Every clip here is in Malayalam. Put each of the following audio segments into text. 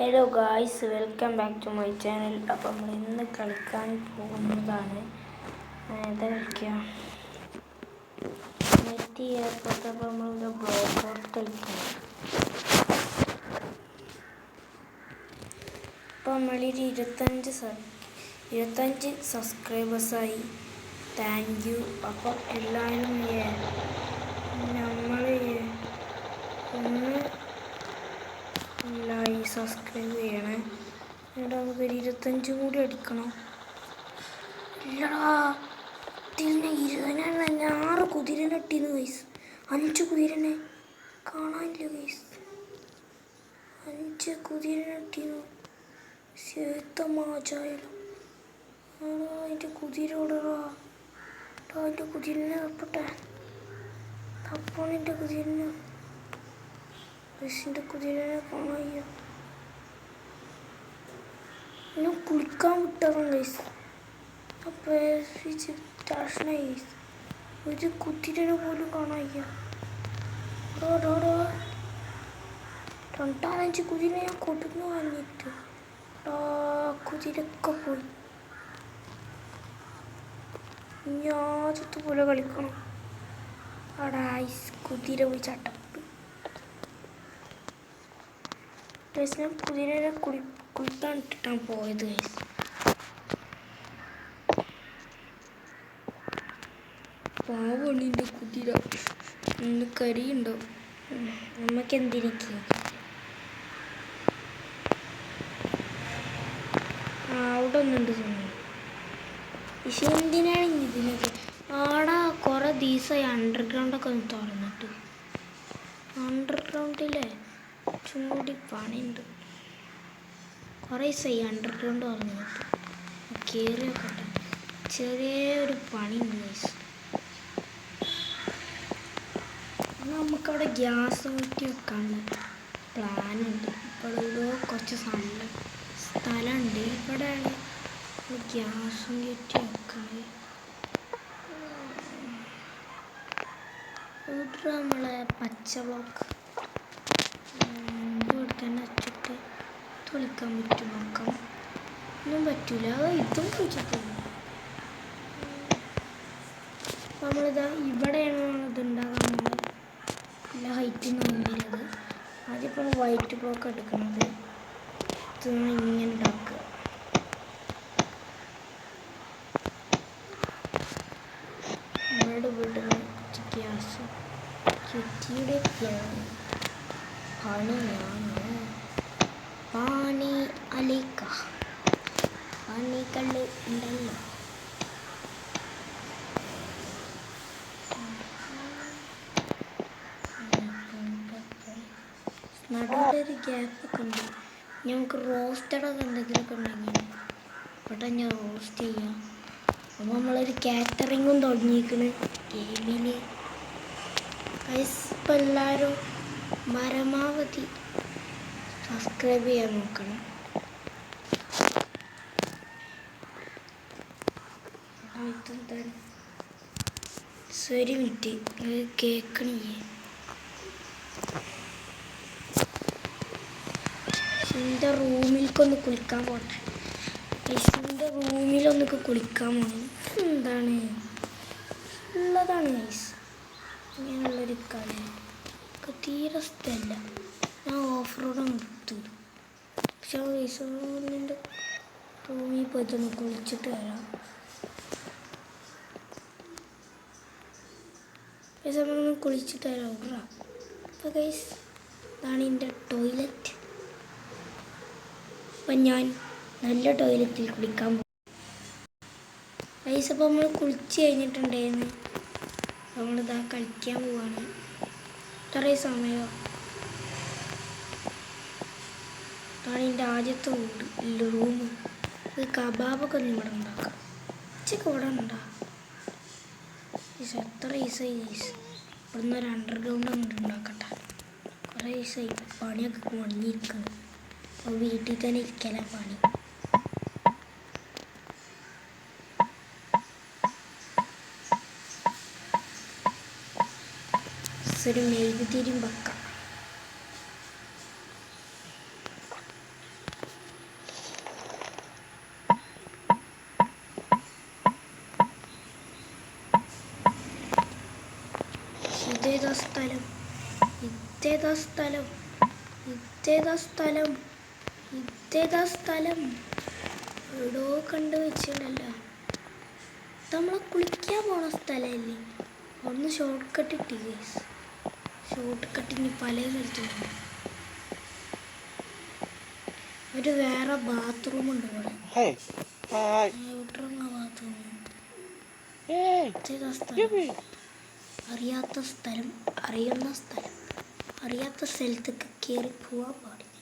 Hello guys, welcome back to my channel. അപ്പം നമ്മൾ ഇന്ന് കളിക്കാൻ പോകുന്നതാണ് കളിക്കുക നെറ്റ് ചെയ്യാത്തപ്പോൾ നമ്മളിത് ബ്ലോക്ക് ഔട്ട് കളിക്കണം. അപ്പോൾ നമ്മളൊരു 25 സബ്സ്ക്രൈബേഴ്സായി. Thank you. അപ്പം എല്ലാവരും നമ്മൾ ഒന്ന് സബ്സ്ക്രൈബ് ചെയ്യണേ. എന്നിട്ട് നമുക്കൊരു 25 കൂടി അടിക്കണം. ഇല്ലടാ, ഇതിനെ 6 കുതിരനെ ഇട്ടിന്ന് ഗൈസ്. 5 കുതിരനെ കാണാനില്ല ഗൈസ്. 5 കുതിരനെ ഇട്ടിന്നു. ശേത്തമാചായാലും അതിൻ്റെ കുതിര ഓടറാ. അതിൻ്റെ കുതിരനെ തപ്പട്ടെ. തപ്പാണെൻ്റെ കുതിരനെ. ബസ്സിൻ്റെ കുതിരനെ കാണാൻ ഞാൻ കുളിക്കാൻ വിട്ടതാണ് ഗൈസ്. ടാഷനായി ഗൈസ്. ഒരു കുതിരനെ പോലും കാണാൻ 5 കുതിര ഞാൻ കൊടുന്നു വാങ്ങിയിട്ട് കുതിരൊക്കെ പോയി. ഞാനത് പോലെ കളിക്കണം. അവിടെ കുതിര പോയി ചട്ടപ്പ്. ഞാൻ കുതിരനെ കുളിക്കാൻ ഇട്ടിട്ടാണ് പോയത് ഗൈസ്. പാവണിൻ്റെ കുതിര ഇന്ന് കരിയുണ്ടോ? നമുക്ക് എന്തിനൊക്കെ അവിടെ ഒന്നുണ്ട് തോന്നുന്നു. പക്ഷെ എന്തിനാണ് ഇതിനൊക്കെ ആടെ കുറേ ദിവസമായി അണ്ടർഗ്രൗണ്ടൊക്കെ ഒന്ന് തുറന്നിട്ട്. അണ്ടർഗ്രൗണ്ടിലെ ചൂടി പണിയുണ്ട്. കുറേ ദിവസമായി അണ്ടർഗ്രൗണ്ട് തുറന്നിട്ട് കയറിയൊക്കെ ഉണ്ട്. ചെറിയൊരു പണിയുണ്ട് ഗൈസ്. നമുക്കവിടെ ഗ്യാസ് ഊറ്റി വെക്കാനുള്ള പ്ലാനുണ്ട്. ഇവിടെ കുറച്ച് സ്ഥലമുണ്ട്. ഇവിടെയാണ് ഗ്യാസ് ഊറ്റി വെക്കുന്നത്. ഇവിടെ നമ്മളെ പച്ച ബ്ലോക്ക് ഇവിടെ തന്നെ വെച്ചിട്ട് തൊളിക്കാൻ പറ്റും. നോക്കാം. ഒന്നും പറ്റൂല. ഇതും കുഴിച്ചിട്ടില്ല. നമ്മളിതാ ഇവിടെയാണ് ഇതുണ്ടാകാൻ നല്ല ഹൈറ്റിൽ നോക്കിയത്. ആദ്യപ്പോൾ വൈറ്റ് ബ്ലോക്ക് എടുക്കുന്നത്. ഇത് ഇങ്ങനെ ഉണ്ടാക്കുക. ഇവിടെ വിടുന്ന ഗ്യാസ് ചുറ്റിയുടെ പണിയാണ്. പാണി അലേക്ക പണികൾ ഉണ്ടല്ലോ. നടുവിലൊരു ഗ്യാപ്പൊക്കെ ഉണ്ട്. ഞങ്ങൾക്ക് റോസ്റ്റഡൊക്കെ എന്തെങ്കിലുമൊക്കെ ഉണ്ടെങ്കിൽ ഇവിടെ ഞാൻ റോസ്റ്റ് ചെയ്യാം. അപ്പോൾ നമ്മളൊരു കാറ്ററിങ്ങും തുടങ്ങിയിരിക്കുന്നു ഗെയിമിൽ. ഇപ്പം എല്ലാവരും പരമാവധി സബ്സ്ക്രൈബ് ചെയ്യാൻ നോക്കണം. ഒരു മിനിറ്റ് കേൾക്കണില്ലേ? എൻ്റെ റൂമിലേക്കൊന്ന് കുളിക്കാൻ പോട്ടെ. എൻ്റെ റൂമിലൊന്നൊക്കെ കുളിക്കാൻ പോകണം. എന്താണ് ഉള്ളതാണ് ഗൈസ്. ഇങ്ങനെയുള്ളൊരു കളി തീരെ ഇഷ്ടമല്ല. ഞാൻ ഓഫ് റോഡൊന്നും എടുത്തു. പക്ഷെ ഗൈസിൻ്റെ റൂമിൽ പോയിട്ടൊന്ന് കുളിച്ചിട്ട് വരാം. നമ്മളൊന്ന് കുളിച്ചിട്ട് വരാം കേട്ടോ. അപ്പോൾ ഗൈസ് ഇതാണ് എൻ്റെ ടോയ്ലറ്റ്. അപ്പം ഞാൻ നല്ല ടോയ്ലറ്റിൽ കുളിക്കാൻ പോകും ഗൈസ്. അപ്പോൾ നമ്മൾ കുളിച്ച് കഴിഞ്ഞിട്ടുണ്ടായിരുന്നു. നമ്മളിതാ കളിക്കാൻ പോവാണ്. ഇത്രയും സമയമോ? അതാണ് എൻ്റെ ആദ്യത്തെ റൂം. ഒരു കബാബൊക്കെ ഒന്ന് ഇവിടെ ഉണ്ടാക്കാം. ഉച്ചക്ക് ഇവിടെ ഉണ്ടാകും. എത്ര ഈസായി ഗൈസ്. ഇവിടെ നിന്ന് ഒരു അണ്ടർഗ്രൗണ്ട് അങ്ങോട്ട് ഉണ്ടാക്കട്ടെ. കുറേ ഈസായി പണിയൊക്കെ മുടങ്ങിയിരിക്കുന്നത്. അപ്പോൾ വീട്ടിൽ തന്നെ ഇരിക്കല പണി. ഒരു മെഴുകുതിരിയും വെക്കാം. ഇതേതാ സ്ഥലം? ഇതേതാ സ്ഥലം? ഇതേതാ സ്ഥലം? ഇതേതാ സ്ഥലം? എവിടോ കണ്ടു വെച്ചിട്ടുണ്ടല്ലോ. നമ്മളെ കുളിക്കാൻ പോണ സ്ഥലമല്ലേ? ഒന്ന് ഷോർട്ട് കട്ട് ഇട്ടി ഗൈസ്. ഷോർട്ട് കട്ടിന് പല സ്ഥലത്തുണ്ട്. ഒരു വേറെ ബാത്റൂം ഉണ്ട് ഇവിടെ. ബാത്റൂം അറിയാത്ത സ്ഥലം, അറിയുന്ന സ്ഥലം, അറിയാത്ത സ്ഥലത്തേക്ക് കയറി പോവാൻ പാടില്ല.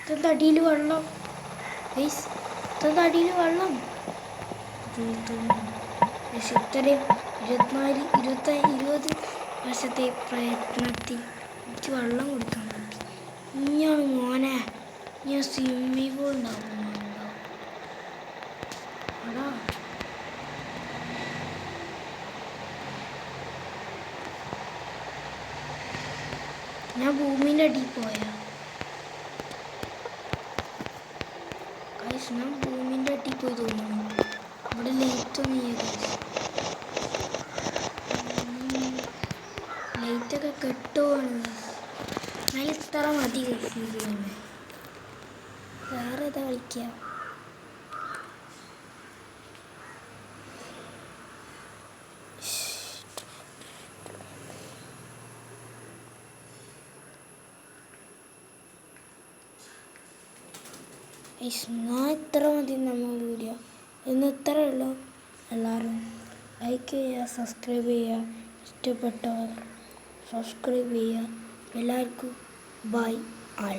ഇതെന്താ അടിയിൽ വെള്ളം? ഇതെന്താ അടിയിൽ വെള്ളം? ഇത്രയും 20 വർഷത്തെ പ്രയത്നത്തിൽ എനിക്ക് വെള്ളം കൊടുക്കാൻ പറ്റി. ഇനിയാണ് മോനെ, ഞാൻ സ്വിമ്മിംഗ് പൂൾ ഉണ്ടാവും. അടാ ഞാൻ ഭൂമിൻ്റെ അടിയിൽ പോയാ. ഞാൻ ഭൂമിൻ്റെ അടിയിൽ പോയി തോന്നുന്നു. ഇവിടെ ലൈറ്റൊന്നും ലൈറ്റൊക്കെ കെട്ടുവാണ്. എന്നാലും ഇത്ര മതി കഴിക്കുന്നത്. വേറെ ഏതാ കളിക്കാം? ഞാൻ ഇത്ര മതി നമ്മൾ വീഡിയോ. ഇന്ന് ഇത്രയേ ഉള്ളൂ. എല്ലാവരും ലൈക്ക് ചെയ്യുക, സബ്സ്ക്രൈബ് ചെയ്യുക. ഇഷ്ടപ്പെട്ടവർ സബ്സ്ക്രൈബ് ചെയ്യുക. എല്ലാവർക്കും ബൈ ആൾ.